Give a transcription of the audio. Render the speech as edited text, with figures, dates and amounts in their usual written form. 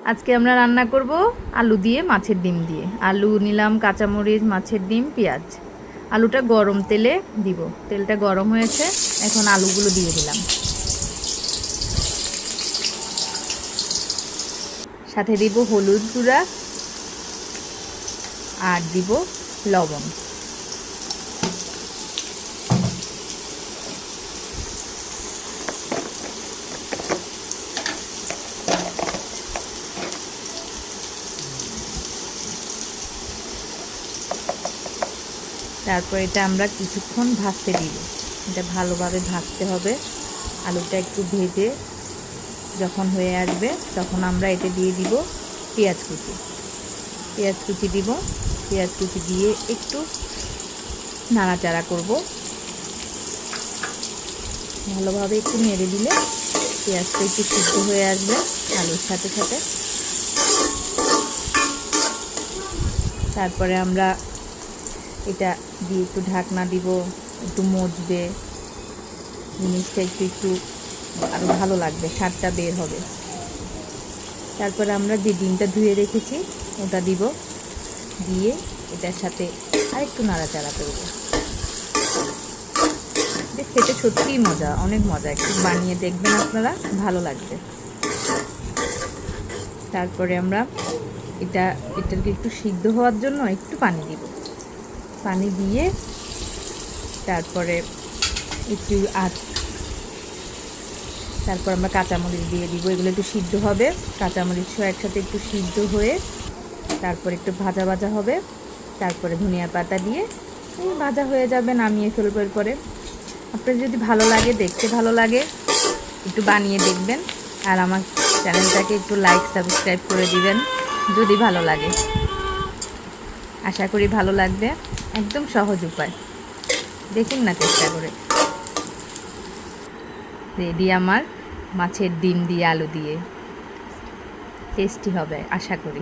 আজকে আমরা রান্না করব আলু দিয়ে মাছের ডিম দিয়ে। আলু নিলাম, কাঁচামরিচ, মাছের ডিম, পেঁয়াজ। আলুটা গরম তেলে দিব। তেলটা গরম হয়েছে, এখন আলুগুলো দিয়ে দিলাম। সাথে দিব হলুদ গুঁড়া আর দিব লবণ। তারপর এটা আমরা কিছুক্ষণ ভাজতে দিব। এটা ভালোভাবে ভাজতে হবে। আলুটা একটু ভেজে যখন হয়ে আসবে তখন আমরা এটা দিয়ে দিব পেঁয়াজ কুচি। পেঁয়াজ কুচি দিব। পেঁয়াজ কুচি দিয়ে একটু নাড়াচাড়া করব। ভালোভাবে একটু নেড়ে দিলে পেঁয়াজটা একটু সিদ্ধ হয়ে আসবে আলুর সাথে সাথে। তারপরে আমরা এটা দিয়ে একটু ঢাকনা দিব, একটু মজবে, জিনিসটা একটু একটু আরও ভালো লাগবে, স্বাদটা বের হবে। তারপরে আমরা যে ডিমটা ধুয়ে রেখেছি ওটা দিব, দিয়ে এটার সাথে আরেকটু নাড়াচাড়া করব। খেতে সত্যিই মজা, অনেক মজা, একটু বানিয়ে দেখবেন আপনারা, ভালো লাগবে। তারপরে আমরা এটাকে একটু সিদ্ধ হওয়ার জন্য একটু পানি দিব। পানি দিয়ে তারপরে একটু তারপর আমরা কাঁচামরিচ দিয়ে দিব। এগুলো একটু সিদ্ধ হবে, কাঁচামরিচও একসাথে একটু সিদ্ধ হয়ে তারপর একটু ভাজা ভাজা হবে। তারপরে ধনিয়া পাতা দিয়ে ভাজা হয়ে যাবে, নামিয়ে ফেলবার পরে। আপনার যদি ভালো লাগে, দেখতে ভালো লাগে, একটু বানিয়ে দেখবেন। আর আমার চ্যানেলটাকে একটু লাইক, সাবস্ক্রাইব করে দিবেন যদি ভালো লাগে। আশা করি ভালো লাগবে। একদম সহজ উপায়, দেখুন না চেষ্টা করে। রেডি আমার মাছের ডিম দিয়ে আলু দিয়ে। টেস্টি হবে আশা করি।